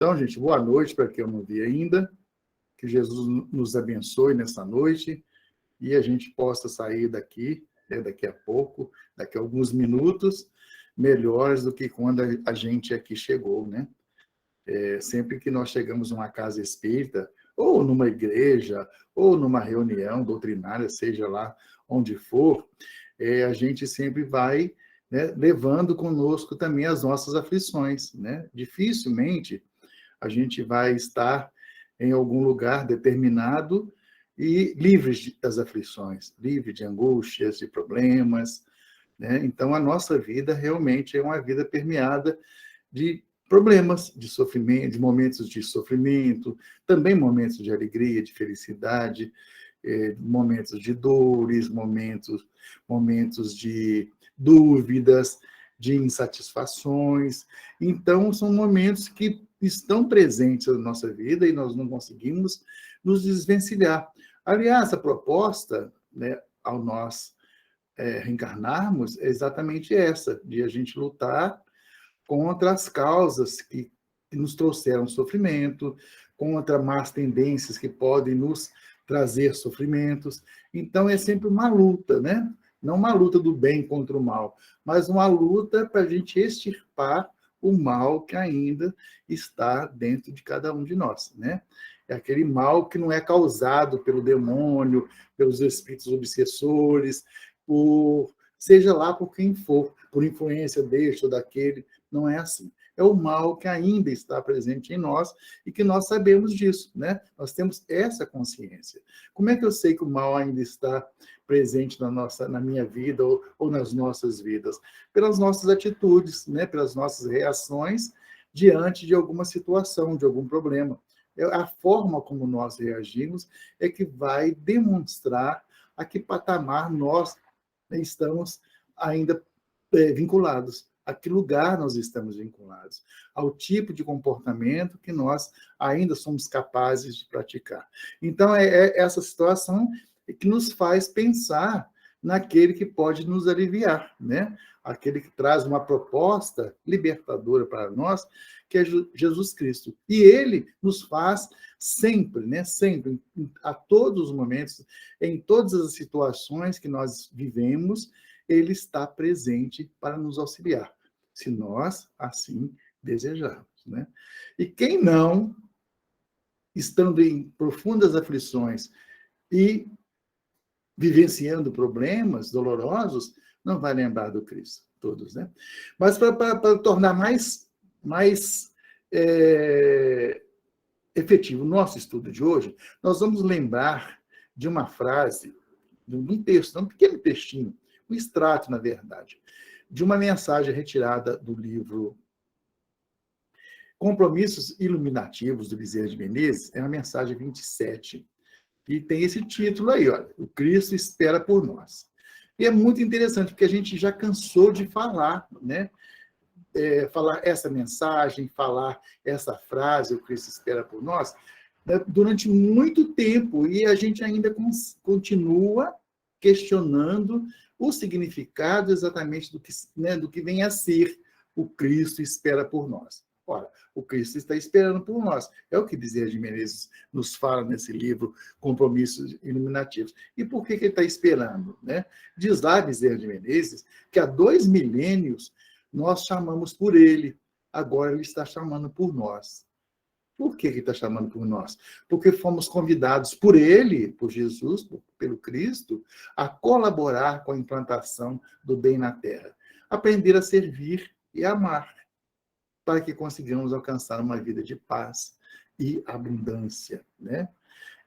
Então, gente, boa noite para quem eu não vi ainda. Que Jesus nos abençoe nessa noite e a gente possa sair daqui, daqui a pouco, daqui a alguns minutos, melhores do que quando a gente aqui chegou, né? Sempre que nós chegamos numa casa espírita, ou numa igreja, ou numa reunião doutrinária, seja lá onde for, a gente sempre vai, né, levando conosco também as nossas aflições, né? Dificilmente a gente vai estar em algum lugar determinado e livre das aflições, livre de angústias, de problemas, né? Então, a nossa vida realmente é uma vida permeada de problemas, de sofrimento, de momentos de sofrimento, também momentos de alegria, de felicidade, momentos de dores, momentos de dúvidas, de insatisfações. Então, são momentos que estão presentes na nossa vida e nós não conseguimos nos desvencilhar. Aliás, a proposta, né, ao nós reencarnarmos, é exatamente essa, de a gente lutar contra as causas que nos trouxeram sofrimento, contra más tendências que podem nos trazer sofrimentos. Então, é sempre uma luta, né? Não uma luta do bem contra o mal, mas uma luta para a gente extirpar o mal que ainda está dentro de cada um de nós, né? É aquele mal que não é causado pelo demônio, pelos espíritos obsessores, seja lá por quem for, por influência deste ou daquele, não é assim. É o mal que ainda está presente em nós e que nós sabemos disso, né? Nós temos essa consciência. Como é que eu sei que o mal ainda está presente na minha vida ou nas nossas vidas? Pelas nossas atitudes, né? Pelas nossas reações diante de alguma situação, de algum problema. A forma como nós reagimos é que vai demonstrar a que patamar nós estamos ainda vinculados, a que lugar nós estamos vinculados, ao tipo de comportamento que nós ainda somos capazes de praticar. Então, é essa situação que nos faz pensar naquele que pode nos aliviar, né? Aquele que traz uma proposta libertadora para nós, que é Jesus Cristo. E ele nos faz sempre, né? Sempre, a todos os momentos, em todas as situações que nós vivemos, ele está presente para nos auxiliar, se nós assim desejarmos, né? E quem não, estando em profundas aflições e vivenciando problemas dolorosos, não vai lembrar do Cristo, todos, né? Mas para tornar mais efetivo o nosso estudo de hoje, nós vamos lembrar de uma frase, de um texto, um pequeno textinho, um extrato, na verdade, de uma mensagem retirada do livro Compromissos Iluminativos, do Bezerra de Menezes, é a mensagem 27. E tem esse título aí, olha, O Cristo Espera por Nós. E é muito interessante, porque a gente já cansou de falar, né? Falar essa mensagem, falar essa frase, o Cristo espera por nós, né, durante muito tempo, e a gente ainda continua questionando o significado exatamente do que vem a ser o Cristo espera por nós. Ora, o Cristo está esperando por nós. É o que Bezerra de Menezes nos fala nesse livro, Compromissos Iluminativos. E por que ele está esperando, né? Diz lá Bezerra de Menezes que há 2 milênios nós chamamos por ele, agora ele está chamando por nós. Por que ele está chamando por nós? Porque fomos convidados por ele, por Jesus, pelo Cristo, a colaborar com a implantação do bem na Terra. Aprender a servir e amar, para que consigamos alcançar uma vida de paz e abundância, né?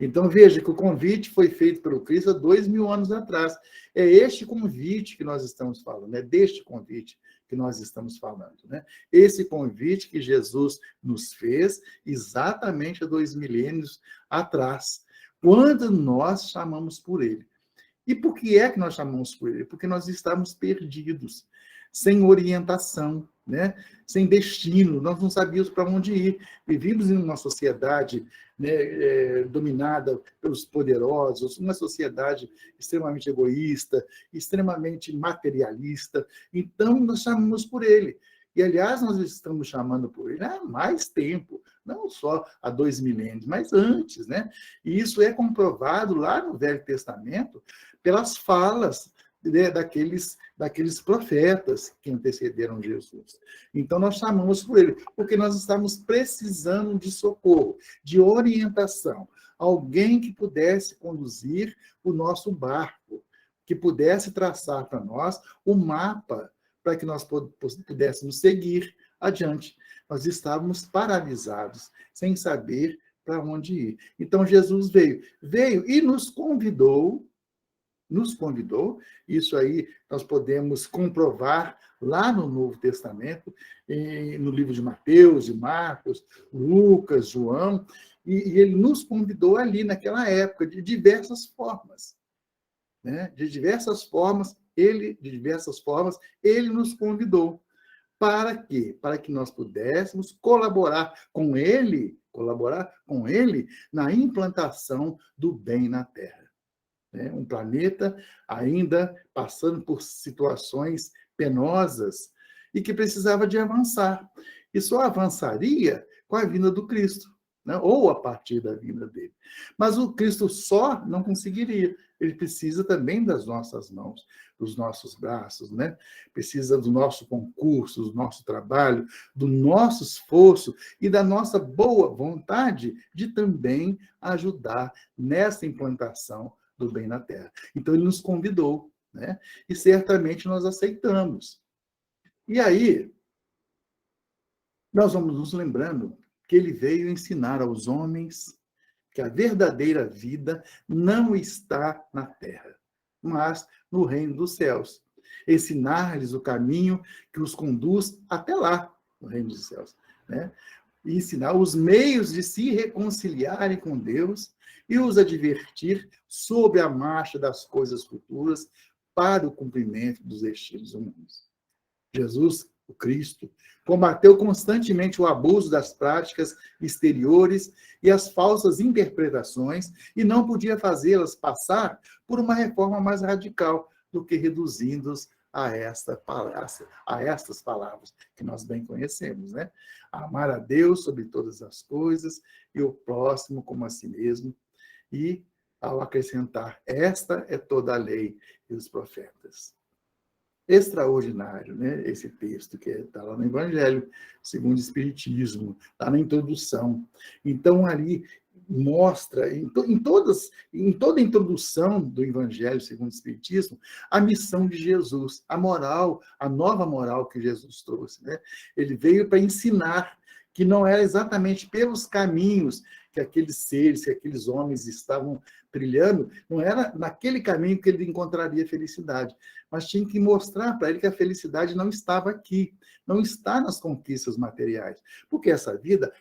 Então, veja que o convite foi feito pelo Cristo há 2.000 anos atrás. É este convite que nós estamos falando, é deste convite que nós estamos falando, né? Esse convite que Jesus nos fez exatamente há 2 milênios atrás, quando nós chamamos por ele. E por que é que nós chamamos por ele? Porque nós estávamos perdidos, sem orientação, né? Sem destino, nós não sabíamos para onde ir. Vivíamos em uma sociedade, né, dominada pelos poderosos, uma sociedade extremamente egoísta, extremamente materialista. Então, nós chamamos por ele. E, aliás, nós estamos chamando por ele há mais tempo. não só há 2 milênios, mas antes, né? E isso é comprovado lá no Velho Testamento pelas falas, né, daqueles profetas que antecederam Jesus. Então, nós chamamos por ele, porque nós estamos precisando de socorro, de orientação, alguém que pudesse conduzir o nosso barco, que pudesse traçar para nós o mapa para que nós pudéssemos seguir adiante. Nós estávamos paralisados, sem saber para onde ir. Então, Jesus veio e nos convidou, isso aí nós podemos comprovar lá no Novo Testamento, no livro de Mateus, de Marcos, Lucas, João, e ele nos convidou ali naquela época, de diversas formas. Né? De diversas formas, ele nos convidou. Para quê? Para que nós pudéssemos colaborar com ele na implantação do bem na Terra. Um planeta ainda passando por situações penosas e que precisava de avançar. E só avançaria com a vinda do Cristo, né? Ou a partir da vinda dele. Mas o Cristo só não conseguiria. Ele precisa também das nossas mãos, dos nossos braços, né? Precisa do nosso concurso, do nosso trabalho, do nosso esforço e da nossa boa vontade de também ajudar nessa implantação do bem na Terra. Então, ele nos convidou, né? E certamente nós aceitamos. E aí, nós vamos nos lembrando que ele veio ensinar aos homens que a verdadeira vida não está na Terra, mas no reino dos céus. Ensinar-lhes o caminho que os conduz até lá, no reino dos céus, né? E ensinar os meios de se reconciliarem com Deus e os advertir sobre a marcha das coisas futuras para o cumprimento dos destinos humanos. Jesus, o Cristo, combateu constantemente o abuso das práticas exteriores e as falsas interpretações e não podia fazê-las passar por uma reforma mais radical do que reduzindo-os a estas palavras que nós bem conhecemos, né? Amar a Deus sobre todas as coisas e o próximo como a si mesmo. E, ao acrescentar, esta é toda a lei e os profetas. Extraordinário, né? Esse texto que está lá no Evangelho, segundo o Espiritismo, lá na introdução. Então, ali mostra, em toda a introdução do Evangelho segundo o Espiritismo, a missão de Jesus, a moral, a nova moral que Jesus trouxe, né? Ele veio para ensinar que não era exatamente pelos caminhos que aqueles seres, que aqueles homens estavam trilhando, não era naquele caminho que ele encontraria felicidade, mas tinha que mostrar para ele que a felicidade não estava aqui, não está nas conquistas materiais, porque essa vida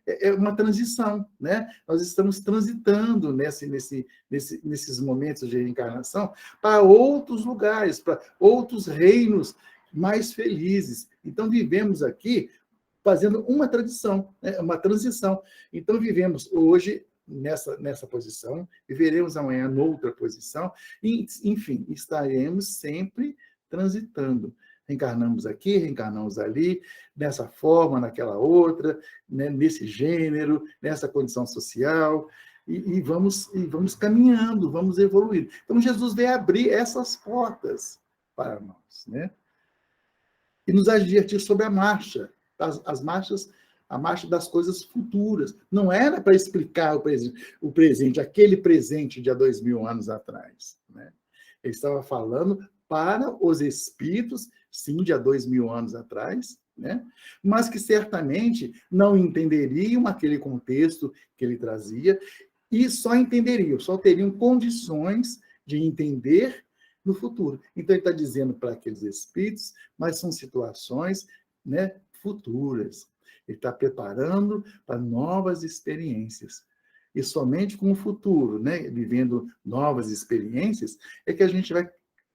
é uma transição, né? Nós estamos transitando nesses momentos de reencarnação para outros lugares, para outros reinos mais felizes. Então, vivemos aqui fazendo uma transição, né? Uma transição. Então, vivemos hoje nessa posição, viveremos amanhã noutra posição, e, enfim, estaremos sempre transitando. Reencarnamos aqui, reencarnamos ali, nessa forma, naquela outra, né? Nesse gênero, nessa condição social, e vamos caminhando, vamos evoluindo. Então, Jesus veio abrir essas portas para nós, né? E nos advertir sobre a marcha, a marcha das coisas futuras. Não era para explicar o presente, aquele presente de há 2000 anos atrás, né? Ele estava falando para os espíritos, sim, de há 2000 anos atrás, né? Mas que certamente não entenderiam aquele contexto que ele trazia e só teriam condições de entender no futuro. Então, ele está dizendo para aqueles espíritos, mas são situações, né, futuras. Ele está preparando para novas experiências. E somente com o futuro, né, vivendo novas experiências, é que a gente vai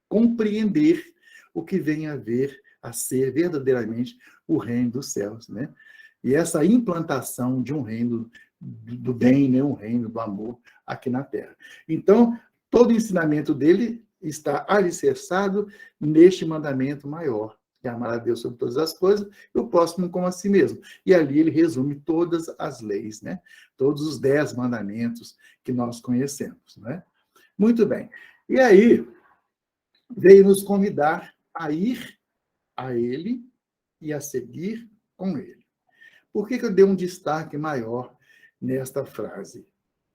compreender o que vem a ser verdadeiramente o reino dos céus, né? E essa implantação de um reino do bem, né, um reino do amor aqui na Terra. Então, todo o ensinamento dele está alicerçado neste mandamento maior, de amar a Deus sobre todas as coisas, e o próximo como a si mesmo. E ali ele resume todas as leis, né? Todos os 10 mandamentos que nós conhecemos, né? Muito bem. E aí, veio nos convidar a ir a ele e a seguir com ele. Por que eu dei um destaque maior nesta frase?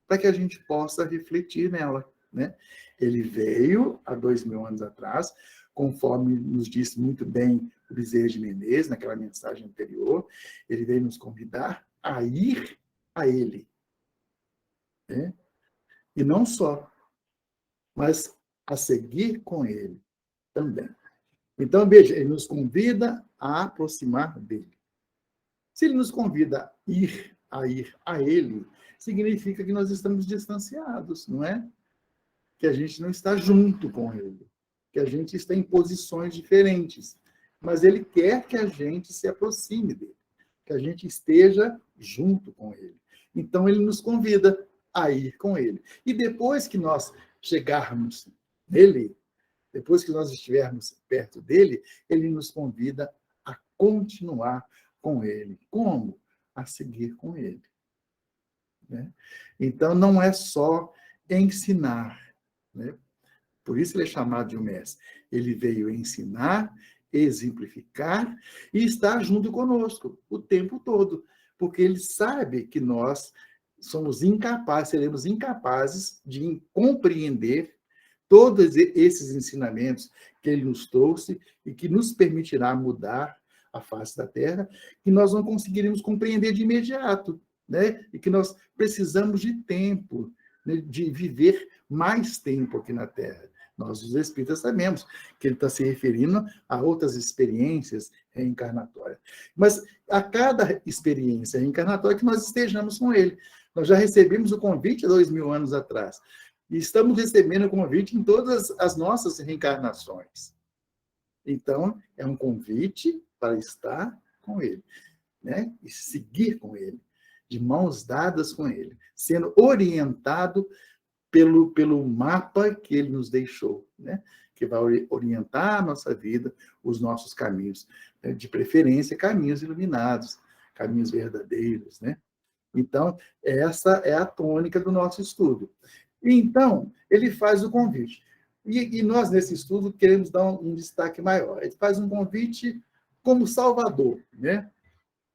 Para que a gente possa refletir nela, né? Ele veio há 2000 anos atrás, conforme nos disse muito bem o Bezerra de Menezes, naquela mensagem anterior, ele veio nos convidar a ir a ele, né? E não só, mas a seguir com ele também. Então, veja, ele nos convida a aproximar dele. Se ele nos convida a ir a ele, significa que nós estamos distanciados, não é? Que a gente não está junto com ele, que a gente está em posições diferentes. Mas ele quer que a gente se aproxime dele, que a gente esteja junto com ele. Então, ele nos convida a ir com ele. E depois que nós chegarmos nele, depois que nós estivermos perto dele, ele nos convida a continuar com ele. Como? A seguir com ele. Né? Então, não é só ensinar, né? Por isso ele é chamado de um mestre. Ele veio ensinar, exemplificar e estar junto conosco o tempo todo, porque ele sabe que nós somos incapazes, seremos incapazes de compreender todos esses ensinamentos que ele nos trouxe e que nos permitirá mudar a face da Terra, que nós não conseguiremos compreender de imediato, né? E que nós precisamos de tempo, né? De viver mais tempo aqui na Terra. Nós, os espíritas, sabemos que ele está se referindo a outras experiências reencarnatórias. Mas a cada experiência reencarnatória que nós estejamos com ele. Nós já recebemos o convite há 2000 anos atrás. E estamos recebendo o convite em todas as nossas reencarnações. Então, é um convite para estar com ele, né? E seguir com ele, de mãos dadas com ele, sendo orientado pelo mapa que ele nos deixou, né? Que vai orientar a nossa vida, os nossos caminhos, né? De preferência, caminhos iluminados, caminhos verdadeiros, né? Então, essa é a tônica do nosso estudo. Então, ele faz o convite. E nós, nesse estudo, queremos dar um destaque maior. Ele faz um convite como Salvador, né?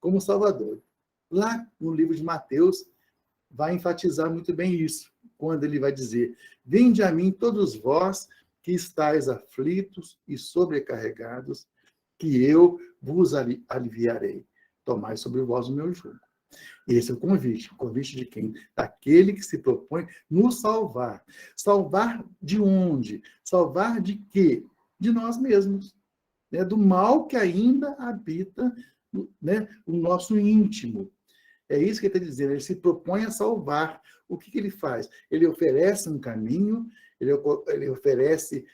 Como Salvador. Lá no livro de Mateus, vai enfatizar muito bem isso, quando ele vai dizer: vinde a mim todos vós que estáis aflitos e sobrecarregados, que eu vos aliviarei. Tomai sobre vós o meu jugo. Esse é o convite. O convite de quem? Daquele que se propõe nos salvar. Salvar de onde? Salvar de quê? De nós mesmos. Né? Do mal que ainda habita, né? O nosso íntimo. É isso que ele está dizendo. Ele se propõe a salvar. O que ele faz? Ele oferece um caminho, ele oferece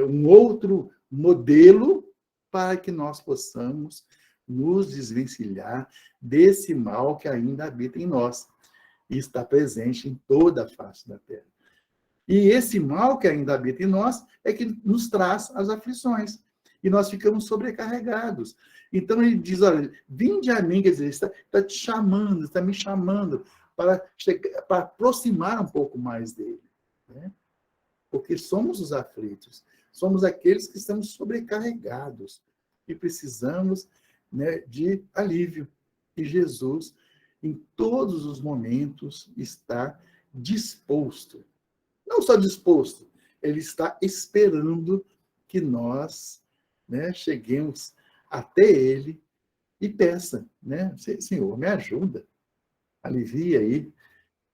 um outro modelo para que nós possamos nos desvencilhar desse mal que ainda habita em nós e está presente em toda a face da Terra. E esse mal que ainda habita em nós é que nos traz as aflições. E nós ficamos sobrecarregados. Então ele diz: olha, vinde a mim, quer dizer, está te chamando, está me chamando para aproximar um pouco mais dele. Né? Porque somos os aflitos, somos aqueles que estamos sobrecarregados e precisamos, né, de alívio. E Jesus, em todos os momentos, está disposto. Não só disposto, ele está esperando que nós, né, cheguemos até ele e peça, né? Senhor, me ajuda, alivia aí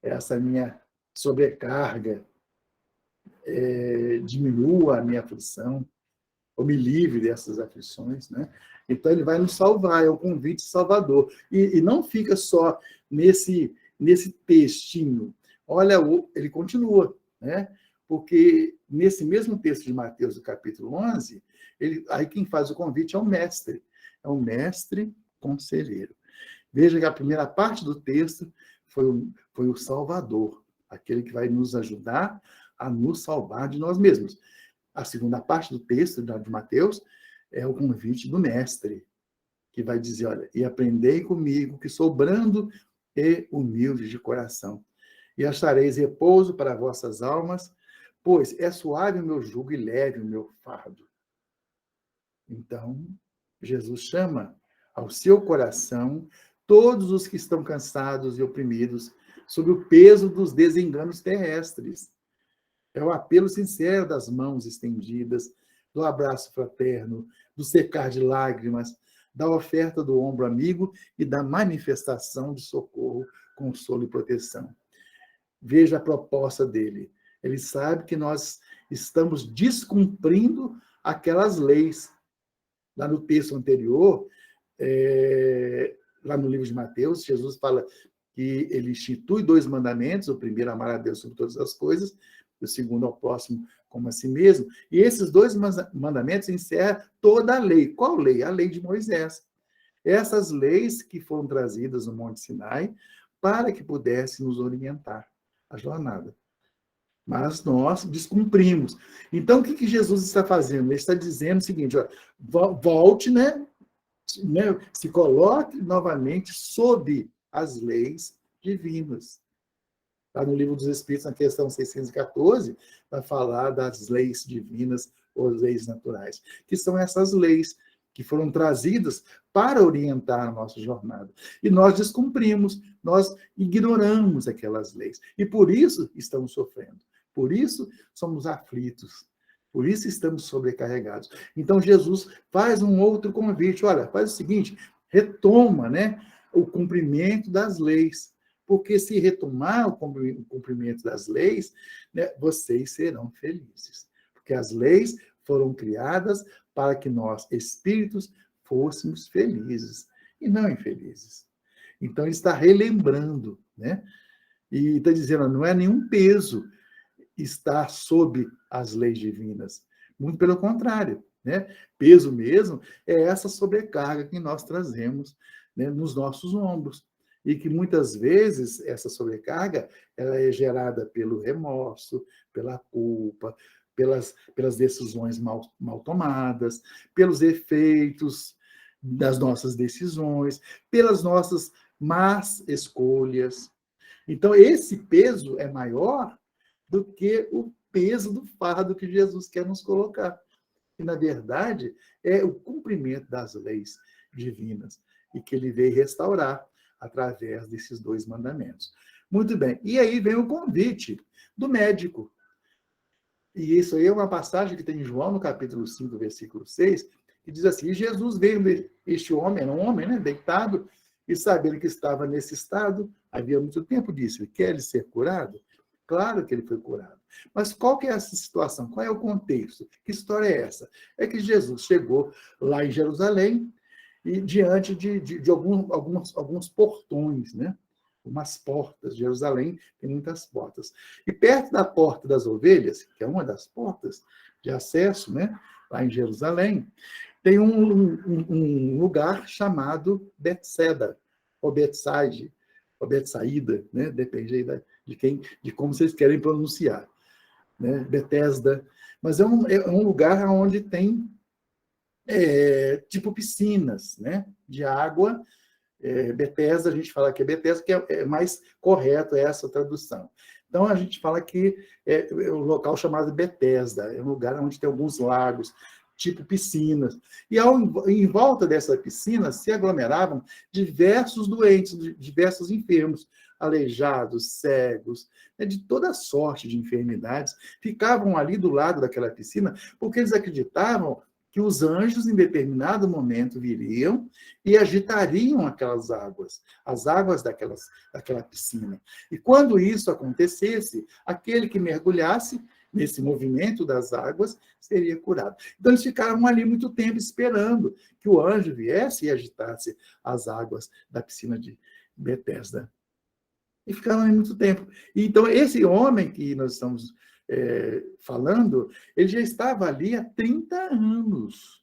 essa minha sobrecarga, diminua a minha aflição, ou me livre dessas aflições, né? Então, ele vai nos salvar, é o convite salvador. E não fica só nesse textinho. Olha, ele continua, né? Porque nesse mesmo texto de Mateus, do capítulo 11, aí quem faz o convite é o mestre conselheiro. Veja que a primeira parte do texto foi o Salvador, aquele que vai nos ajudar a nos salvar de nós mesmos. A segunda parte do texto de Mateus É o convite do mestre, que vai dizer, olha, e aprendei comigo, que sou brando e humilde de coração, e achareis repouso para vossas almas, pois é suave o meu jugo e leve o meu fardo. Então, Jesus chama ao seu coração todos os que estão cansados e oprimidos sob o peso dos desenganos terrestres. É o apelo sincero das mãos estendidas, do abraço fraterno, do secar de lágrimas, da oferta do ombro amigo e da manifestação de socorro, consolo e proteção. Veja a proposta dele. Ele sabe que nós estamos descumprindo aquelas leis. Lá no texto anterior, lá no livro de Mateus, Jesus fala que ele institui 2 mandamentos, o primeiro, amar a Deus sobre todas as coisas, o segundo, ao próximo como a si mesmo. E esses 2 mandamentos encerram toda a lei. Qual lei? A lei de Moisés. Essas leis que foram trazidas no Monte Sinai para que pudesse nos orientar a jornada. Mas nós descumprimos. Então, o que Jesus está fazendo? Ele está dizendo o seguinte, ó, volte, se coloque novamente sob as leis divinas. Lá no Livro dos Espíritos, na questão 614, vai falar das leis divinas ou leis naturais, que são essas leis que foram trazidas para orientar a nossa jornada. E nós descumprimos, nós ignoramos aquelas leis. E por isso estamos sofrendo. Por isso somos aflitos. Por isso estamos sobrecarregados. Então Jesus faz um outro convite. Olha, faz o seguinte, retoma, o cumprimento das leis. Porque se retomar o cumprimento das leis, vocês serão felizes. Porque as leis foram criadas para que nós, espíritos, fôssemos felizes e não infelizes. Então, ele está relembrando, e está dizendo, não é nenhum peso estar sob as leis divinas. Muito pelo contrário, peso mesmo é essa sobrecarga que nós trazemos nos nossos ombros. E que muitas vezes essa sobrecarga ela é gerada pelo remorso, pela culpa, pelas decisões mal tomadas, pelos efeitos das nossas decisões, pelas nossas más escolhas. Então, esse peso é maior do que o peso do fardo que Jesus quer nos colocar. E, na verdade, é o cumprimento das leis divinas e que ele veio restaurar através desses 2 mandamentos. Muito bem. E aí vem o convite do médico. E isso aí é uma passagem que tem em João, no capítulo 5, versículo 6, que diz assim, Jesus veio ver este homem, era um homem, deitado, e sabendo que estava nesse estado, havia muito tempo, disse, quer ele ser curado? Claro que ele foi curado. Mas qual que é essa situação? Qual é o contexto? Que história é essa? É que Jesus chegou lá em Jerusalém, e diante de alguns portões, umas portas. Jerusalém tem muitas portas. E perto da Porta das Ovelhas, que é uma das portas de acesso, lá em Jerusalém, tem um lugar chamado Betseda, ou Betsaide, ou Betsaída, depende aí de como vocês querem pronunciar. Betesda. Mas é um lugar onde tem tipo piscinas, de água. Betesda, a gente fala que é Betesda, que é mais correto essa tradução. Então, a gente fala que é um local chamado Betesda, é um lugar onde tem alguns lagos, tipo piscinas. E em volta dessa piscina se aglomeravam diversos doentes, diversos enfermos, aleijados, cegos, de toda sorte de enfermidades, ficavam ali do lado daquela piscina, porque eles acreditavam que os anjos, em determinado momento, viriam e agitariam aquelas águas, as águas daquela piscina. E quando isso acontecesse, aquele que mergulhasse nesse movimento das águas seria curado. Então, eles ficaram ali muito tempo esperando que o anjo viesse e agitasse as águas da piscina de Betesda. E ficaram ali muito tempo. Então, esse homem que nós estamos falando, ele já estava ali há 30 anos,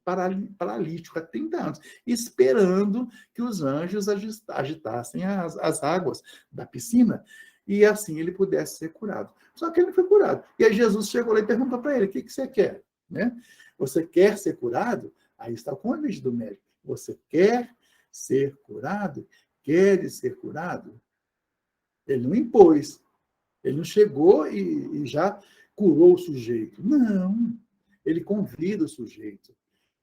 paralítico, há 30 anos, esperando que os anjos agitassem as águas da piscina e assim ele pudesse ser curado. Só que ele não foi curado. E aí Jesus chegou lá e perguntou para ele, o que você quer? né? Você quer ser curado? Aí está o convite do médico. Você quer ser curado? Queres ser curado? Ele não impôs. Ele não chegou e já curou o sujeito. Não. Ele convida o sujeito.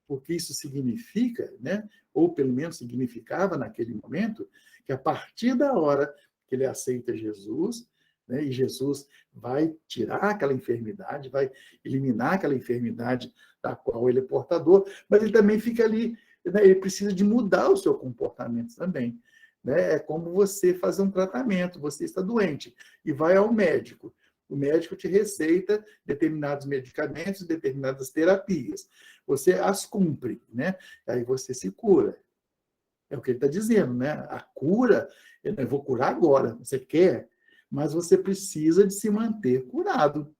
Porque isso significa, né? Ou pelo menos significava naquele momento, que a partir da hora que ele aceita Jesus, né, e Jesus vai tirar aquela enfermidade, vai eliminar aquela enfermidade da qual ele é portador, mas ele também fica ali, né, ele precisa de mudar o seu comportamento também. Né? É como você fazer um tratamento, você está doente e vai ao médico. O médico te receita determinados medicamentos, determinadas terapias. Você as cumpre, né? Aí você se cura. É o que ele está dizendo, né? A cura, eu vou curar agora, você quer, mas você precisa de se manter curado.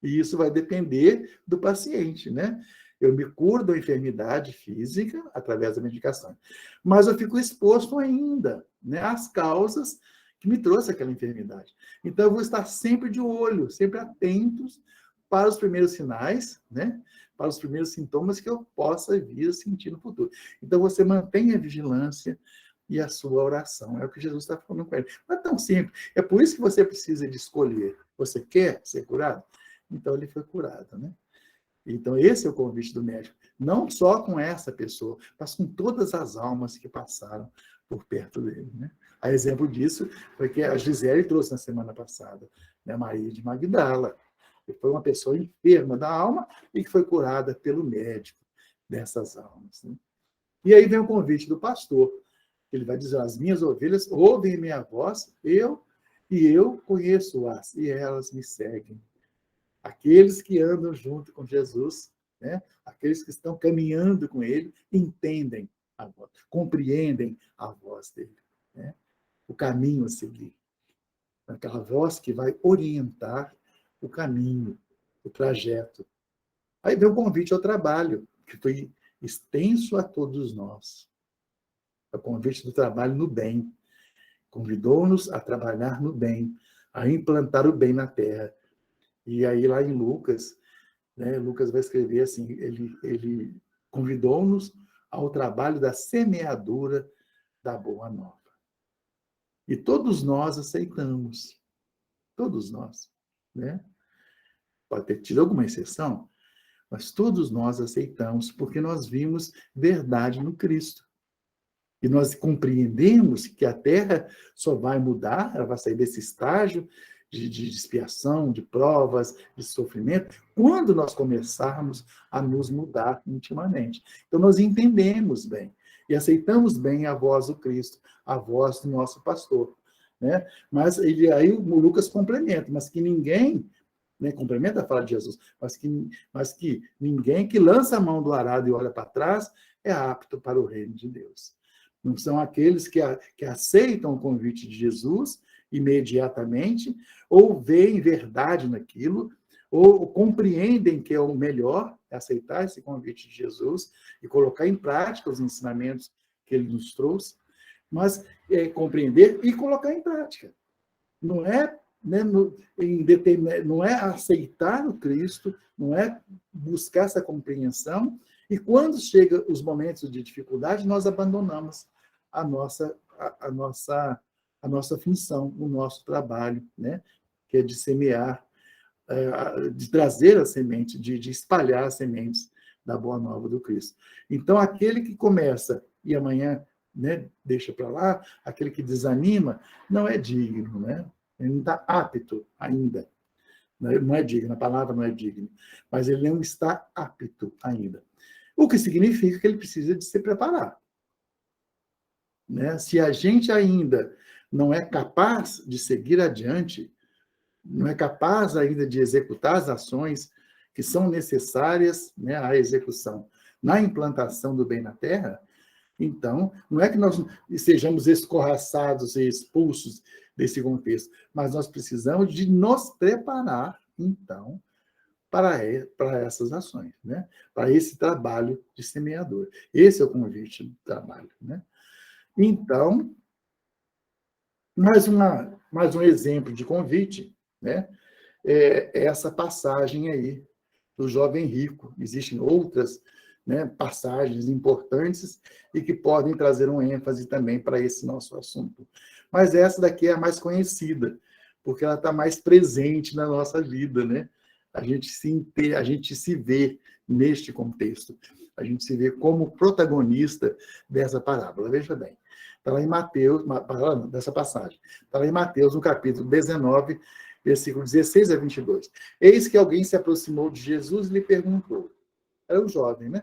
E isso vai depender do paciente, né? Eu me curo da enfermidade física através da medicação, mas eu fico exposto ainda, né, às causas que me trouxe aquela enfermidade. Então, eu vou estar sempre de olho, sempre atentos para os primeiros sinais, né? Para os primeiros sintomas que eu possa vir a sentir no futuro. Então, você mantém a vigilância e a sua oração. É o que Jesus está falando com ele. Não é tão simples. É por isso que você precisa de escolher. Você quer ser curado? Então, ele foi curado, né? Então, esse é o convite do médico. Não só com essa pessoa, mas com todas as almas que passaram por perto dele, né? A exemplo disso foi que a Gisele trouxe na semana passada, né? Maria de Magdala, que foi uma pessoa enferma da alma e que foi curada pelo médico dessas almas, né? E aí vem o convite do pastor. Ele vai dizer: as minhas ovelhas ouvem minha voz, eu conheço-as, e elas me seguem. Aqueles que andam junto com Jesus, né? Aqueles que estão caminhando com ele, entendem a voz, compreendem a voz dele, né? O caminho a seguir. Aquela voz que vai orientar o caminho, o trajeto. Aí vem o convite ao trabalho, que foi extenso a todos nós. O convite do trabalho no bem. Convidou-nos a trabalhar no bem, a implantar o bem na terra. E aí, lá em Lucas, né, Lucas vai escrever assim, ele convidou-nos ao trabalho da semeadura da boa nova. E todos nós aceitamos. Todos nós, né? Pode ter tido alguma exceção, mas todos nós aceitamos, porque nós vimos verdade no Cristo. E nós compreendemos que a Terra só vai mudar, ela vai sair desse estágio de expiação, de provas, de sofrimento, quando nós começarmos a nos mudar intimamente. Então, nós entendemos bem e aceitamos bem a voz do Cristo, a voz do nosso pastor. Né? Mas aí o Lucas complementa, mas que ninguém, né, complementa a fala de Jesus, mas que ninguém que lança a mão do arado e olha para trás é apto para o reino de Deus. Não são aqueles que aceitam o convite de Jesus imediatamente, ou veem verdade naquilo, ou compreendem que é o melhor aceitar esse convite de Jesus e colocar em prática os ensinamentos que ele nos trouxe, mas compreender e colocar em prática. Não é, né, não é aceitar o Cristo, não é buscar essa compreensão, e quando chegam os momentos de dificuldade, nós abandonamos a nossa função, o nosso trabalho, né? Que é de semear, de trazer a semente, de espalhar as sementes da boa nova do Cristo. Então, aquele que começa e amanhã, né, deixa para lá, aquele que desanima, não é digno, né? Ele não está apto ainda. Não é digno, a palavra não é digna, mas ele não está apto ainda. O que significa que ele precisa de se preparar. Né? Se a gente ainda não é capaz de seguir adiante, não é capaz ainda de executar as ações que são necessárias, né, à execução, na implantação do bem na terra, então, não é que nós sejamos escorraçados e expulsos desse contexto, mas nós precisamos de nos preparar, então, para essas ações, né? Para esse trabalho de semeador. Esse é o convite do trabalho, né? Então, mais um exemplo de convite, né? É essa passagem aí do jovem rico. Existem outras, né, passagens importantes e que podem trazer um ênfase também para esse nosso assunto. Mas essa daqui é a mais conhecida, porque ela está mais presente na nossa vida, né? A gente se vê neste contexto. A gente se vê como protagonista dessa parábola. Veja bem, está lá em Mateus, dessa passagem, está lá em Mateus, no capítulo 19, versículo 16 a 22. Eis que alguém se aproximou de Jesus e lhe perguntou, era um jovem, né?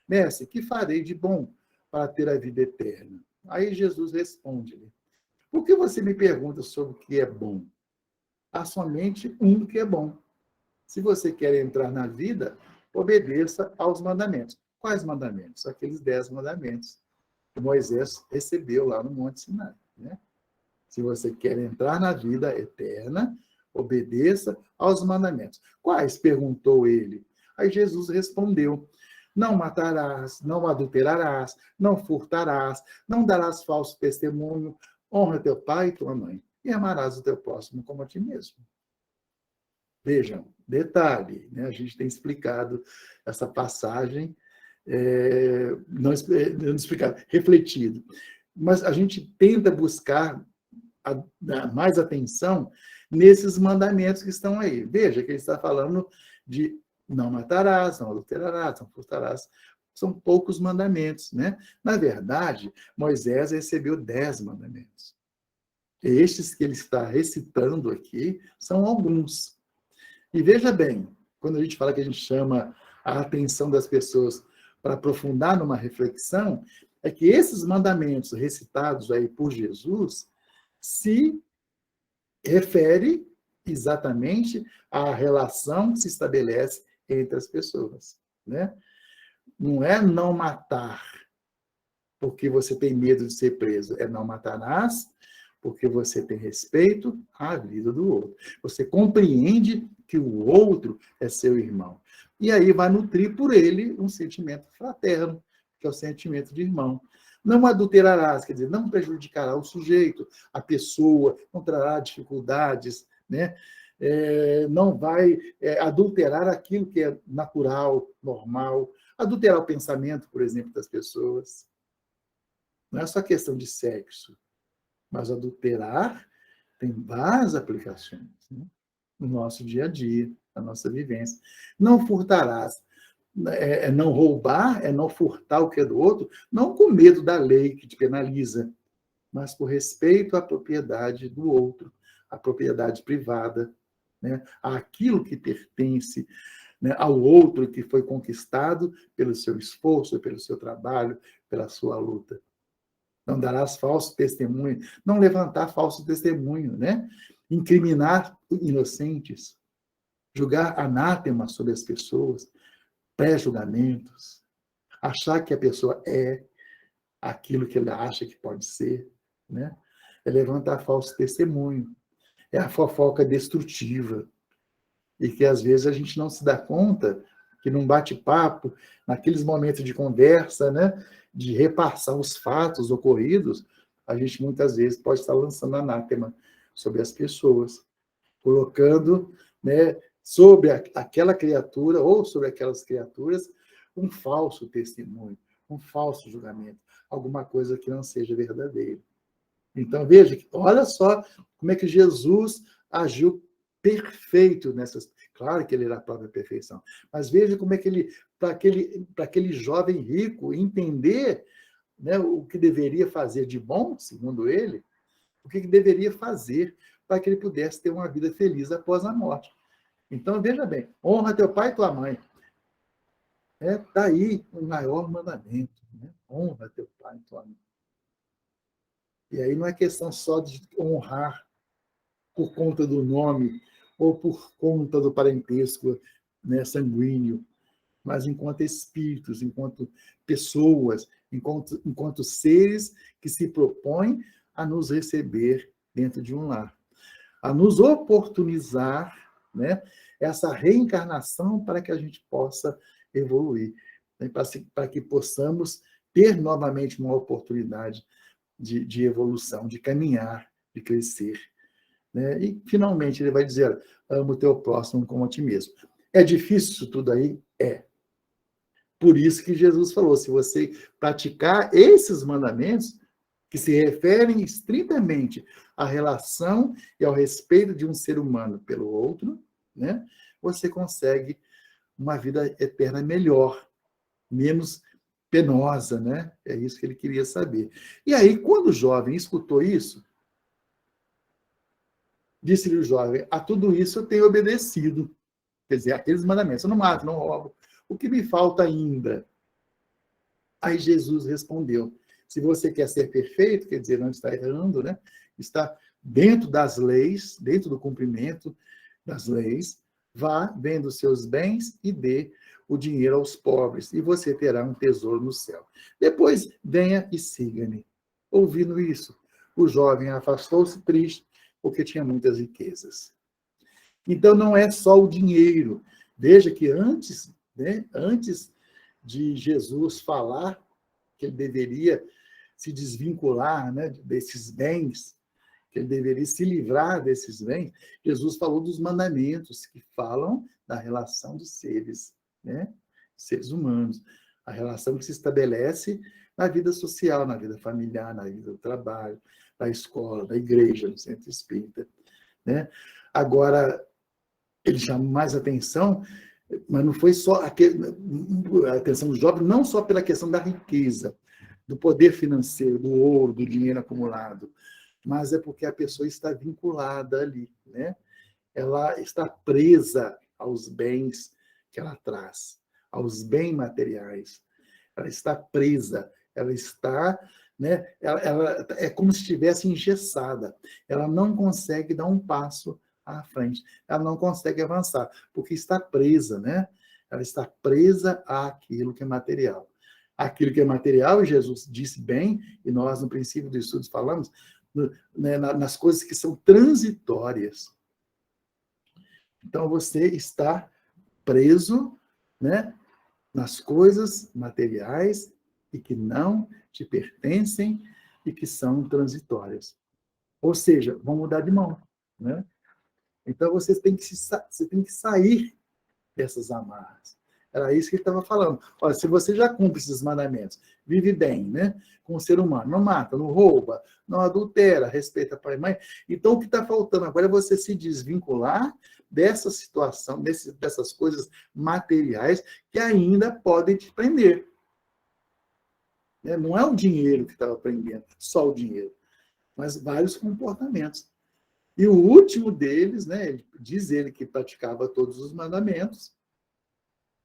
Mestre, que farei de bom para ter a vida eterna? Aí Jesus responde-lhe, por que você me pergunta sobre o que é bom? Há somente um que é bom. Se você quer entrar na vida, obedeça aos mandamentos. Quais mandamentos? Aqueles 10 mandamentos que Moisés recebeu lá no Monte Sinai, né? Se você quer entrar na vida eterna, obedeça aos mandamentos. Quais? Perguntou ele. Aí Jesus respondeu, não matarás, não adulterarás, não furtarás, não darás falso testemunho, honra teu pai e tua mãe, e amarás o teu próximo como a ti mesmo. Vejam, detalhe, né? A gente tem explicado essa passagem, não explicado, refletido. Mas a gente tenta buscar mais atenção nesses mandamentos que estão aí. Veja que ele está falando de não matarás, não adulterarás, não furtarás. São poucos mandamentos, né? Na verdade, Moisés recebeu 10 mandamentos. Estes que ele está recitando aqui são alguns. E veja bem, quando a gente fala que a gente chama a atenção das pessoas para aprofundar numa reflexão, é que esses mandamentos recitados aí por Jesus se refere exatamente à relação que se estabelece entre as pessoas, né? Não é não matar porque você tem medo de ser preso, é não matarás porque você tem respeito à vida do outro. Você compreende que o outro é seu irmão. E aí vai nutrir por ele um sentimento fraterno, que é o sentimento de irmão. Não adulterarás, quer dizer, não prejudicará o sujeito, a pessoa, não trará dificuldades, né? Não vai adulterar aquilo que é natural, normal, adulterar o pensamento, por exemplo, das pessoas. Não é só questão de sexo, mas adulterar tem várias aplicações, né? No nosso dia a dia, na nossa vivência. Não furtarás. Não roubar, é não furtar o que é do outro, não com medo da lei que te penaliza, mas por respeito à propriedade do outro, à propriedade privada, né? Àquilo que pertence, né, ao outro que foi conquistado pelo seu esforço, pelo seu trabalho, pela sua luta. Não darás falso testemunho, não levantar falso testemunho, né? Incriminar inocentes, julgar anátema sobre as pessoas, pré-julgamentos, achar que a pessoa é aquilo que ele acha que pode ser, né? É levantar falso testemunho, é a fofoca destrutiva, e que às vezes a gente não se dá conta que num bate-papo, naqueles momentos de conversa, né, de repassar os fatos ocorridos, a gente muitas vezes pode estar lançando anátema sobre as pessoas, colocando, né, sobre aquela criatura ou sobre aquelas criaturas um falso testemunho, um falso julgamento, alguma coisa que não seja verdadeira. Então, veja, olha só como é que Jesus agiu perfeito nessas. Claro que ele era a própria perfeição, mas veja como é que ele, para aquele jovem rico entender, né, o que deveria fazer de bom, segundo ele, o que deveria fazer para que ele pudesse ter uma vida feliz após a morte. Então, veja bem, honra teu pai e tua mãe. Está aí o maior mandamento, né? Honra teu pai e tua mãe. E aí não é questão só de honrar por conta do nome ou por conta do parentesco, né, sanguíneo, mas enquanto espíritos, enquanto pessoas, enquanto seres que se propõem a nos receber dentro de um lar, a nos oportunizar, né, essa reencarnação para que a gente possa evoluir, né, para que possamos ter novamente uma oportunidade de evolução, de caminhar, de crescer, né? E, finalmente, ele vai dizer, ama o teu próximo como a ti mesmo. É difícil isso tudo aí? É. Por isso que Jesus falou, se você praticar esses mandamentos, que se referem estritamente à relação e ao respeito de um ser humano pelo outro, né, você consegue uma vida eterna melhor, menos penosa, né? É isso que ele queria saber. E aí, quando o jovem escutou isso, disse-lhe o jovem: a tudo isso eu tenho obedecido. Quer dizer, aqueles mandamentos: eu não mato, não roubo. O que me falta ainda? Aí Jesus respondeu: se você quer ser perfeito, quer dizer, não está errando, né? Está dentro das leis, dentro do cumprimento das leis, vá, venda os seus bens e dê o dinheiro aos pobres, e você terá um tesouro no céu. Depois, venha e siga-me. Ouvindo isso, o jovem afastou-se triste, porque tinha muitas riquezas. Então, não é só o dinheiro. Veja que antes, né, antes de Jesus falar que ele deveria se desvincular, né, desses bens, que ele deveria se livrar desses bens, Jesus falou dos mandamentos que falam da relação dos seres, né, seres humanos, a relação que se estabelece na vida social, na vida familiar, na vida do trabalho, da escola, da igreja, no centro espírita, né? Agora, ele chama mais atenção, mas não foi só a atenção do jovem, não só pela questão da riqueza, do poder financeiro, do ouro, do dinheiro acumulado, mas é porque a pessoa está vinculada ali, né? Ela está presa aos bens que ela traz, aos bens materiais. Ela está presa, ela está, né? Ela é como se estivesse engessada. Ela não consegue dar um passo à frente. Ela não consegue avançar, porque está presa, né? Ela está presa àquilo que é material. Aquilo que é material, Jesus disse bem, e nós no princípio do estudo falamos, né, nas coisas que são transitórias. Então você está preso, né, nas coisas materiais e que não te pertencem e que são transitórias. Ou seja, vão mudar de mão, né? Então você tem que sair dessas amarras. Era isso que ele estava falando. Olha, se você já cumpre esses mandamentos, vive bem, né? Com o ser humano, não mata, não rouba, não adultera, respeita pai e mãe. Então, o que está faltando agora é você se desvincular dessa situação, dessas coisas materiais que ainda podem te prender. Né? Não é o dinheiro que estava prendendo, só o dinheiro, mas vários comportamentos. E o último deles, né, diz ele que praticava todos os mandamentos.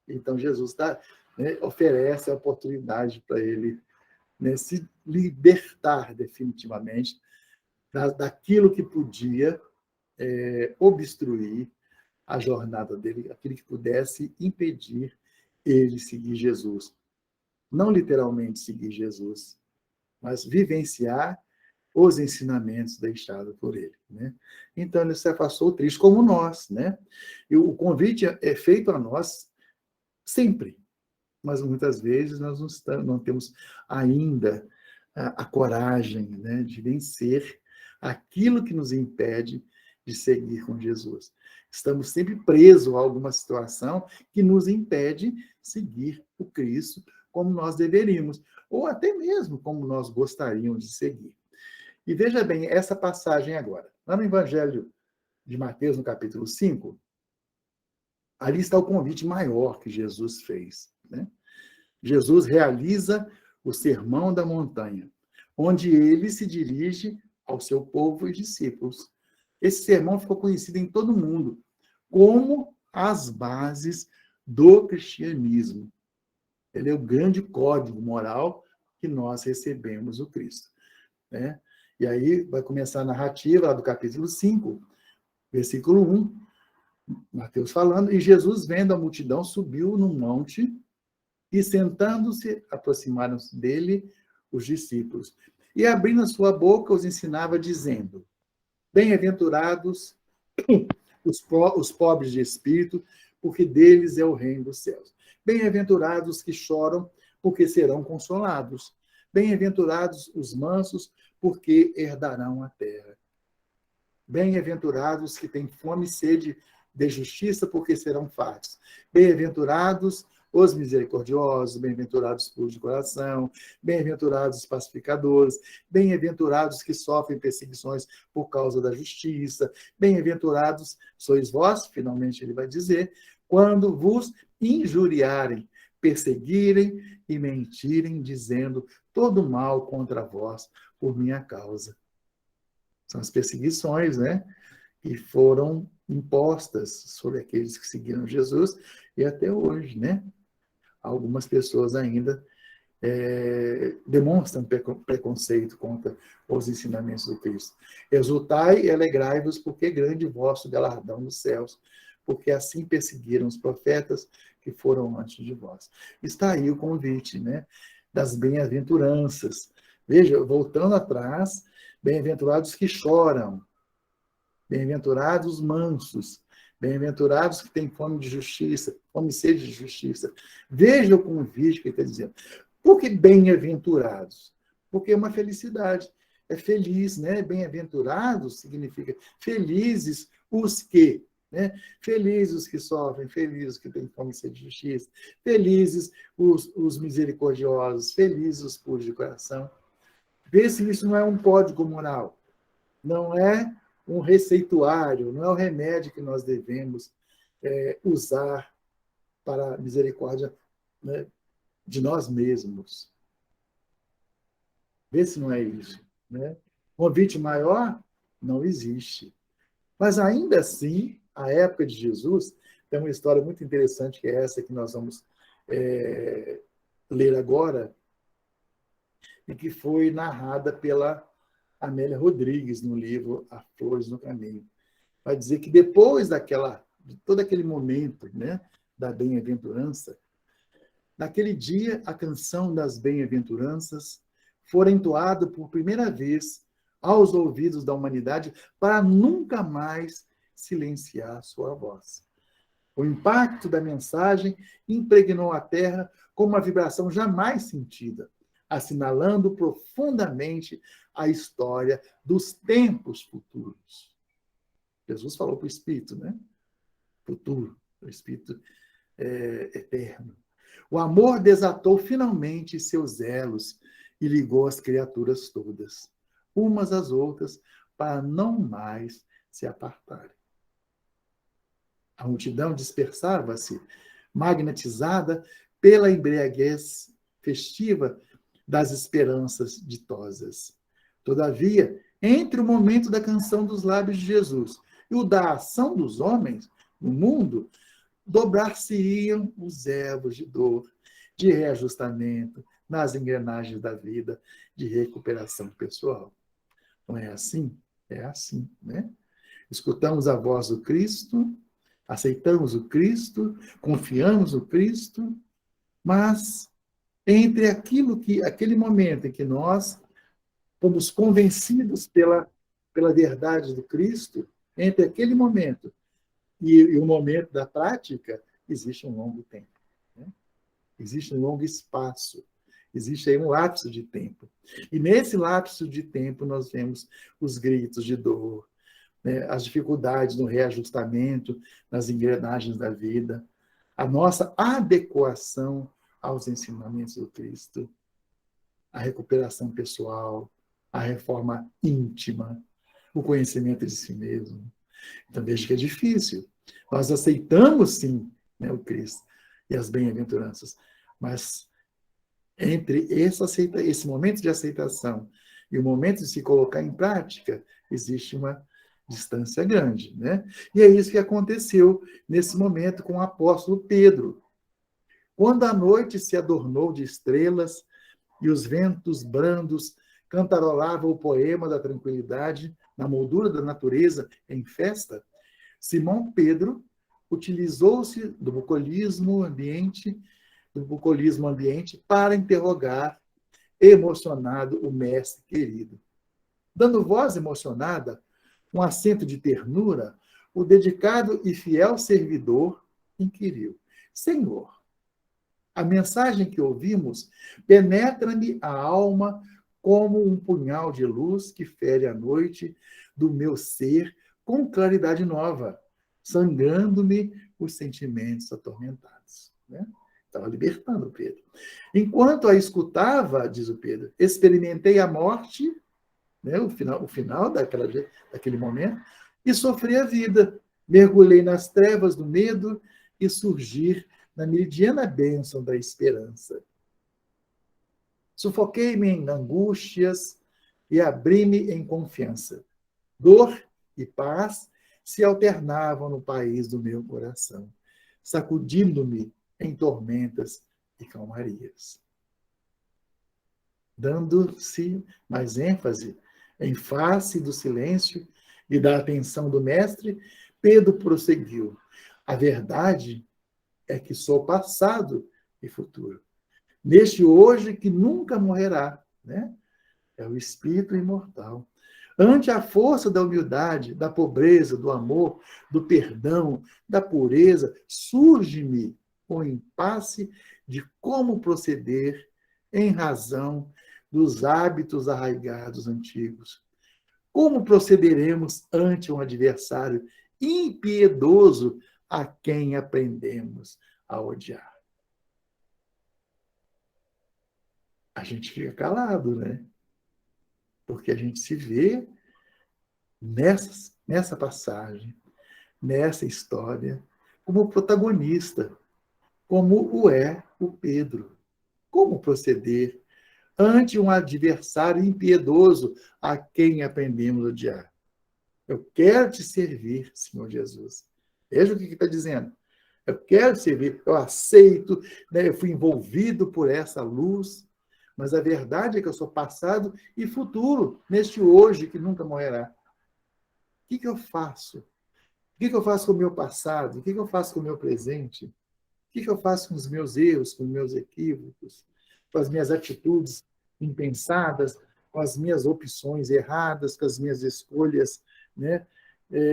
Então, Jesus né, oferece a oportunidade para ele, né, se libertar definitivamente daquilo que podia obstruir a jornada dele, aquilo que pudesse impedir ele seguir Jesus. Não literalmente seguir Jesus, mas vivenciar os ensinamentos deixados por ele, né? Então, ele se afastou triste, como nós, né? E o convite é feito a nós sempre, mas muitas vezes nós não temos ainda a coragem, né, de vencer aquilo que nos impede de seguir com Jesus. Estamos sempre presos a alguma situação que nos impede de seguir o Cristo como nós deveríamos, ou até mesmo como nós gostaríamos de seguir. E veja bem essa passagem agora. Lá no Evangelho de Mateus, no capítulo 5, ali está o convite maior que Jesus fez, né? Jesus realiza o Sermão da Montanha, onde ele se dirige ao seu povo e discípulos. Esse sermão ficou conhecido em todo o mundo como as bases do cristianismo. Ele é o grande código moral que nós recebemos do Cristo, né? E aí vai começar a narrativa lá do capítulo 5, versículo 1, Mateus falando, e Jesus, vendo a multidão, subiu num monte e, sentando-se, aproximaram-se dele os discípulos. E, abrindo a sua boca, os ensinava, dizendo: bem-aventurados os pobres de espírito, porque deles é o reino dos céus. Bem-aventurados que choram, porque serão consolados. Bem-aventurados os mansos, porque herdarão a terra. Bem-aventurados que têm fome e sede de justiça, porque serão fartos. Bem-aventurados os misericordiosos, bem-aventurados os puros de coração, bem-aventurados os pacificadores, bem-aventurados que sofrem perseguições por causa da justiça, bem-aventurados sois vós, finalmente ele vai dizer, quando vos injuriarem, perseguirem e mentirem, dizendo todo mal contra vós por minha causa. São as perseguições, né, que foram impostas sobre aqueles que seguiram Jesus e até hoje, né? Algumas pessoas ainda demonstram preconceito contra os ensinamentos do Cristo. Exultai e alegrai-vos, porque é grande o vosso galardão nos céus, porque assim perseguiram os profetas que foram antes de vós. Está aí o convite, né, das bem-aventuranças. Veja, voltando atrás, bem-aventurados que choram, bem-aventurados os mansos, bem-aventurados que têm fome de justiça, fome e sede de justiça. Veja o convite que ele está dizendo. Por que bem-aventurados? Porque é uma felicidade. É feliz, né? Bem-aventurados significa felizes os que, né? Felizes os que sofrem, felizes os que têm fome e sede de justiça, felizes os misericordiosos, felizes os puros de coração. Vê se isso não é um código moral, não é um receituário, não é o remédio que nós devemos usar para a misericórdia, né, de nós mesmos. Vê se não é isso, né? Convite maior não existe. Mas ainda assim, a época de Jesus, tem uma história muito interessante, que é essa que nós vamos ler agora, e que foi narrada pela Amélia Rodrigues no livro As Flores no Caminho. Vai dizer que depois de todo aquele momento, né, da bem-aventurança, naquele dia a canção das bem-aventuranças fora entoada por primeira vez aos ouvidos da humanidade para nunca mais silenciar sua voz. O impacto da mensagem impregnou a terra com uma vibração jamais sentida, assinalando profundamente a história dos tempos futuros. Jesus falou para o Espírito, né? Futuro, o Espírito eterno. O amor desatou finalmente seus elos e ligou as criaturas todas, umas às outras, para não mais se apartarem. A multidão dispersava-se, magnetizada pela embriaguez festiva das esperanças ditosas. Todavia, entre o momento da canção dos lábios de Jesus e o da ação dos homens no mundo, dobrar-se-iam os ervos de dor, de reajustamento nas engrenagens da vida, de recuperação pessoal. Não é assim? É assim, né? Escutamos a voz do Cristo, aceitamos o Cristo, confiamos no Cristo, mas entre aquele momento em que nós fomos convencidos pela verdade do Cristo, entre aquele momento e o momento da prática, existe um longo tempo, né? Existe um longo espaço, existe aí um lapso de tempo. E nesse lapso de tempo nós vemos os gritos de dor, né? As dificuldades no reajustamento, nas engrenagens da vida, a nossa adequação aos ensinamentos do Cristo, a recuperação pessoal, a reforma íntima, o conhecimento de si mesmo. Então, veja que é difícil. Nós aceitamos, sim, né, o Cristo e as bem-aventuranças, mas entre esse momento de aceitação e o momento de se colocar em prática, existe uma distância grande, né? E é isso que aconteceu nesse momento com o apóstolo Pedro. Quando a noite se adornou de estrelas e os ventos brandos cantarolavam o poema da tranquilidade na moldura da natureza em festa, Simão Pedro utilizou-se do bucolismo ambiente para interrogar emocionado o mestre querido. Dando voz emocionada, um acento de ternura, o dedicado e fiel servidor inquiriu: Senhor, a mensagem que ouvimos penetra-me a alma como um punhal de luz que fere a noite do meu ser com claridade nova. sangrando-me os sentimentos atormentados. Né? Estava libertando o Pedro. Enquanto a escutava, diz o Pedro, experimentei a morte, né, o final daquele momento, e sofri a vida. Mergulhei nas trevas do medo e surgir na meridiana bênção da esperança. Sufoquei-me em angústias e abri-me em confiança. Dor e paz se alternavam no país do meu coração, sacudindo-me em tormentas e calmarias. Dando-se mais ênfase em face do silêncio e da atenção do mestre, Pedro prosseguiu. A verdade é que sou passado e futuro. Neste hoje que nunca morrerá, né? É o espírito imortal. Ante a força da humildade, da pobreza, do amor, do perdão, da pureza, surge-me o impasse de como proceder em razão dos hábitos arraigados antigos. Como procederemos ante um adversário impiedoso a quem aprendemos a odiar? A gente fica calado, né? Porque a gente se vê nessa passagem, nessa história, como protagonista, como o é o Pedro. Como proceder ante um adversário impiedoso a quem aprendemos a odiar? Eu quero te servir, Senhor Jesus. Veja o que está dizendo. Eu quero servir, eu aceito, né? Eu fui envolvido por essa luz, mas a verdade é que eu sou passado e futuro, neste hoje que nunca morrerá. O que eu faço? O que eu faço com o meu passado? O que eu faço com o meu presente? O que eu faço com os meus erros, com os meus equívocos, com as minhas atitudes impensadas, com as minhas opções erradas, com as minhas escolhas, né,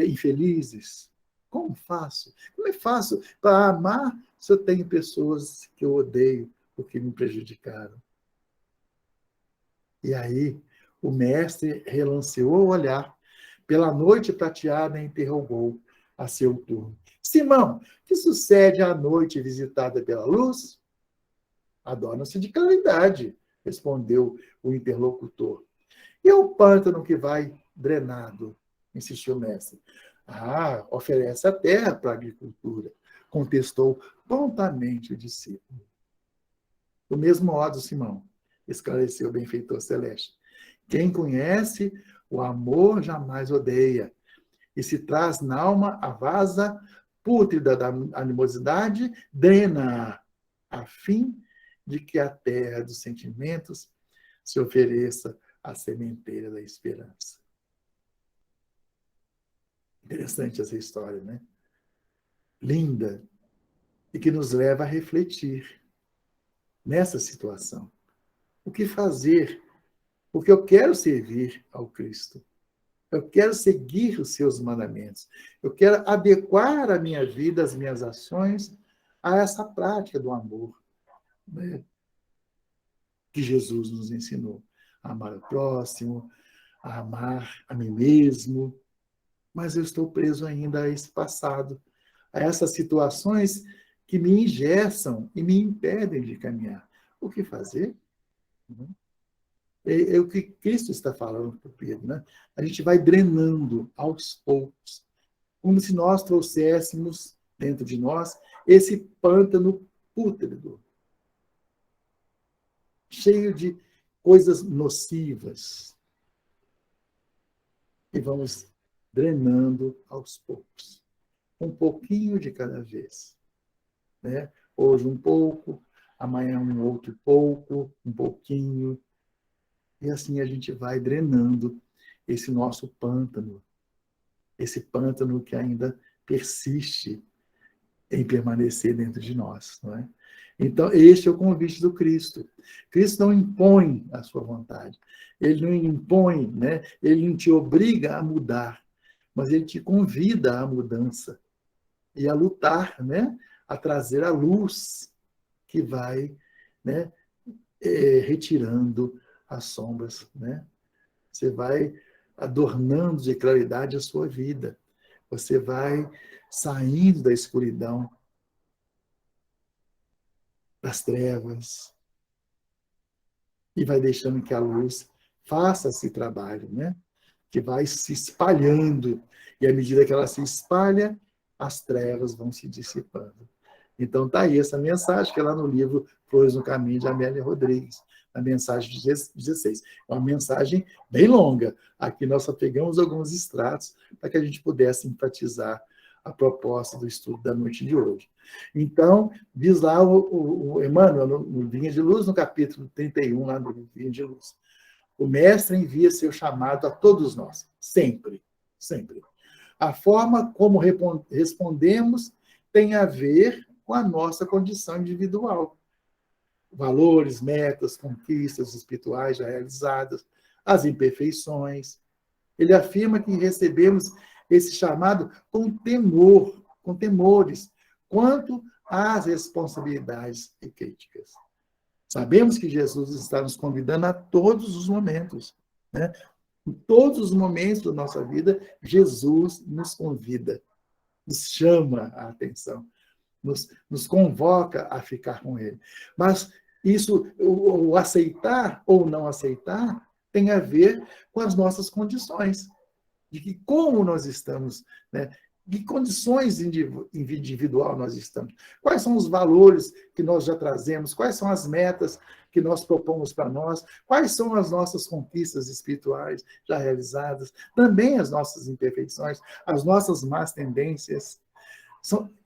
infelizes? Como faço? Como é fácil para amar se eu tenho pessoas que eu odeio porque me prejudicaram? E aí, o mestre relanceou o olhar. Pela noite prateada, interrogou a seu turno. Simão, que sucede à noite visitada pela luz? Adorna-se de claridade, respondeu o interlocutor. E o pântano que vai drenado? Insistiu o mestre. Ah, oferece a terra para a agricultura, contestou prontamente o discípulo. Do mesmo modo, Simão, esclareceu o benfeitor celeste. Quem conhece o amor jamais odeia, e se traz na alma a vasa pútrida da animosidade, drena a fim de que a terra dos sentimentos se ofereça à sementeira da esperança. Interessante essa história, né? Linda, e que nos leva a refletir nessa situação. O que fazer? Porque eu quero servir ao Cristo. Eu quero seguir os seus mandamentos. Eu quero adequar a minha vida, as minhas ações a essa prática do amor, né, que Jesus nos ensinou. A amar o próximo, a amar a mim mesmo. Mas eu estou preso ainda a esse passado, a essas situações que me engessam e me impedem de caminhar. O que fazer? É o que Cristo está falando para Pedro, né? A gente vai drenando aos poucos, como se nós trouxéssemos dentro de nós esse pântano pútrido, cheio de coisas nocivas, e vamos drenando aos poucos, um pouquinho de cada vez, né? Hoje um pouco, amanhã um outro pouco, um pouquinho, e assim a gente vai drenando esse nosso pântano, esse pântano que ainda persiste em permanecer dentro de nós, não é? Então, este é o convite do Cristo. Cristo não impõe a sua vontade. Ele não impõe, né? Ele não te obriga a mudar, mas ele te convida à mudança e a lutar, né? A trazer a luz que vai, né? Retirando as sombras, né? Você vai adornando de claridade a sua vida. Você vai saindo da escuridão, das trevas, e vai deixando que a luz faça esse trabalho, né? Que vai se espalhando. E à medida que ela se espalha, as trevas vão se dissipando. Então, está aí essa mensagem, que é lá no livro Flores no Caminho, de Amélia Rodrigues, a mensagem de 16. É uma mensagem bem longa. Aqui nós só pegamos alguns extratos para que a gente pudesse enfatizar a proposta do estudo da noite de hoje. Então, diz lá o Emmanuel, no Vinha de Luz, no capítulo 31, lá do Vinha de Luz. O Mestre envia seu chamado a todos nós, sempre, sempre. A forma como respondemos tem a ver com a nossa condição individual. Valores, metas, conquistas espirituais já realizadas, as imperfeições. Ele afirma que recebemos esse chamado com temor, com temores, quanto às responsabilidades e críticas. Sabemos que Jesus está nos convidando a todos os momentos, né? Em todos os momentos da nossa vida, Jesus nos convida, nos chama a atenção, nos convoca a ficar com Ele. Mas isso, o aceitar ou não aceitar, tem a ver com as nossas condições, de que como nós estamos, né? De que condições individual nós estamos. Quais são os valores que nós já trazemos? Quais são as metas que nós propomos para nós? Quais são as nossas conquistas espirituais já realizadas? Também as nossas imperfeições, as nossas más tendências.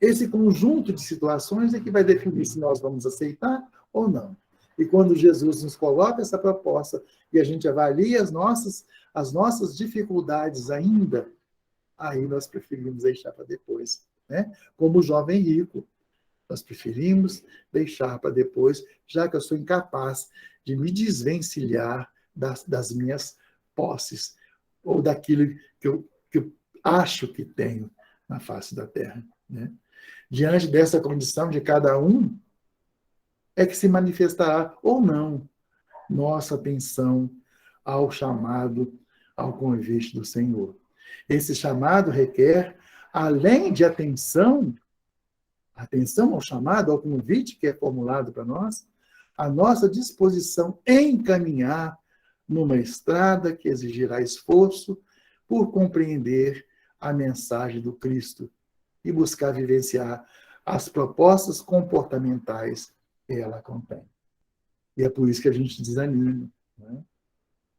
Esse conjunto de situações é que vai definir se nós vamos aceitar ou não. E quando Jesus nos coloca essa proposta e a gente avalia as nossas dificuldades ainda, aí nós preferimos deixar para depois, né? Como o jovem rico, nós preferimos deixar para depois, já que eu sou incapaz de me desvencilhar das minhas posses ou daquilo que eu acho que tenho na face da terra, né? Diante dessa condição de cada um, é que se manifestará ou não nossa atenção ao chamado, ao convite do Senhor. Esse chamado requer, além de atenção ao chamado, ao convite que é formulado para nós, a nossa disposição em caminhar numa estrada que exigirá esforço por compreender a mensagem do Cristo e buscar vivenciar as propostas comportamentais que ela contém. E é por isso que a gente desanima, né?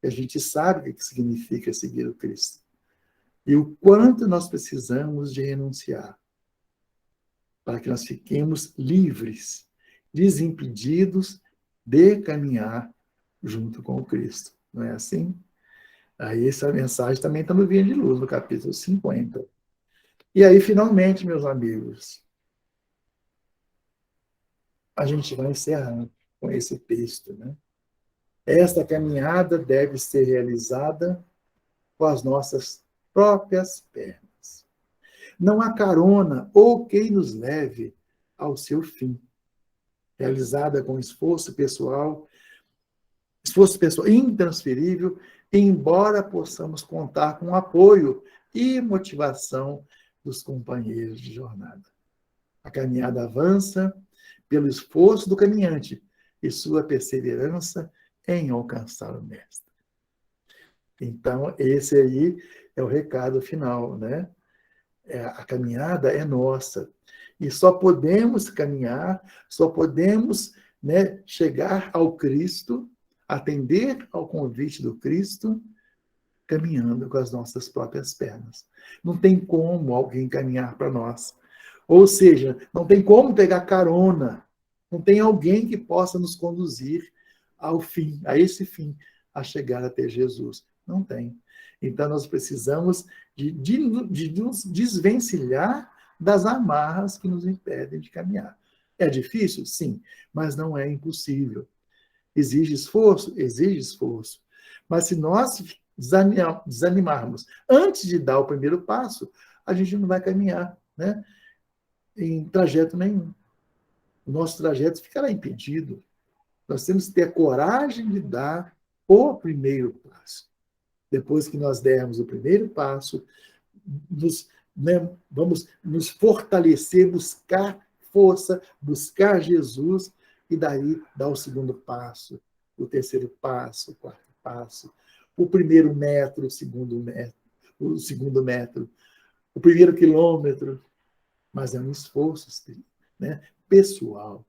E a gente sabe o que significa seguir o Cristo. E o quanto nós precisamos de renunciar para que nós fiquemos livres, desimpedidos de caminhar junto com o Cristo. Não é assim? Aí essa mensagem também está no Vinha de Luz, no capítulo 50. E aí, finalmente, meus amigos, a gente vai encerrando com esse texto, né? Esta caminhada deve ser realizada com as nossas próprias pernas. Não há carona ou quem nos leve ao seu fim. Realizada com esforço pessoal intransferível, embora possamos contar com o apoio e motivação dos companheiros de jornada. A caminhada avança pelo esforço do caminhante e sua perseverança em alcançar o Mestre. Então, esse aí é o recado final, né? A caminhada é nossa. E só podemos caminhar, só podemos, né, chegar ao Cristo, atender ao convite do Cristo, caminhando com as nossas próprias pernas. Não tem como alguém caminhar para nós. Ou seja, não tem como pegar carona. Não tem alguém que possa nos conduzir ao fim, a esse fim, a chegar até Jesus. Não tem. Então, nós precisamos de nos desvencilhar das amarras que nos impedem de caminhar. É difícil? Sim, mas não é impossível. Exige esforço? Exige esforço. Mas se nós desanimarmos antes de dar o primeiro passo, a gente não vai caminhar, né, em trajeto nenhum. O nosso trajeto ficará impedido. Nós temos que ter a coragem de dar o primeiro passo. Depois que nós dermos o primeiro passo, nos né, vamos nos fortalecer, buscar força, buscar Jesus, e daí dar o segundo passo, o terceiro passo, o quarto passo, o primeiro metro, o segundo metro, o primeiro quilômetro, mas é um esforço, né, pessoal.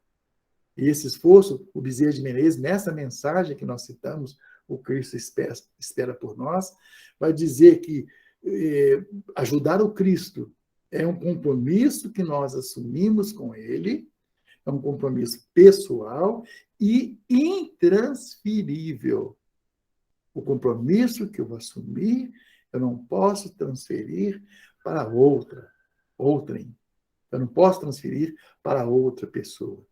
E esse esforço, o Bezerra de Menezes, nessa mensagem que nós citamos, o Cristo espera por nós, vai dizer que ajudar o Cristo é um compromisso que nós assumimos com Ele, é um compromisso pessoal e intransferível. O compromisso que eu vou assumir, eu não posso transferir para outrem. Eu não posso transferir para outra pessoa.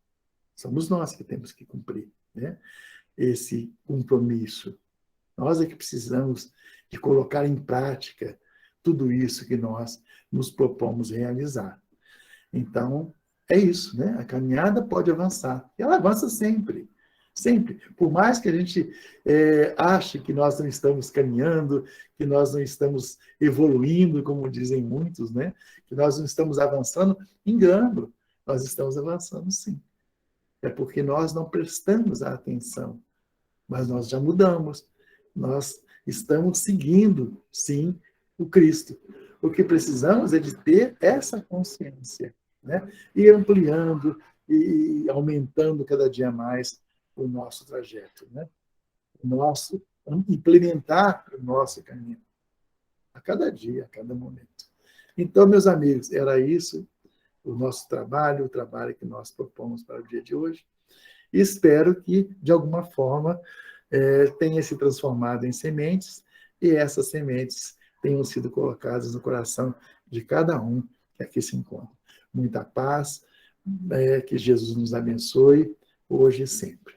Somos nós que temos que cumprir, né, esse compromisso. Nós é que precisamos de colocar em prática tudo isso que nós nos propomos realizar. Então, é isso, né? A caminhada pode avançar. E ela avança sempre. Sempre. Por mais que a gente ache que nós não estamos caminhando, que nós não estamos evoluindo, como dizem muitos, né? Que nós não estamos avançando, engano. Nós estamos avançando, sim. É porque nós não prestamos a atenção. Mas nós já mudamos. Nós estamos seguindo, sim, o Cristo. O que precisamos é de ter essa consciência, né? E ampliando e aumentando cada dia mais o nosso trajeto, né? Implementar o nosso caminho a cada dia, a cada momento. Então, meus amigos, era isso o nosso trabalho, o trabalho que nós propomos para o dia de hoje. E espero que, de alguma forma, tenha se transformado em sementes, e essas sementes tenham sido colocadas no coração de cada um que aqui se encontra. Muita paz, que Jesus nos abençoe, hoje e sempre.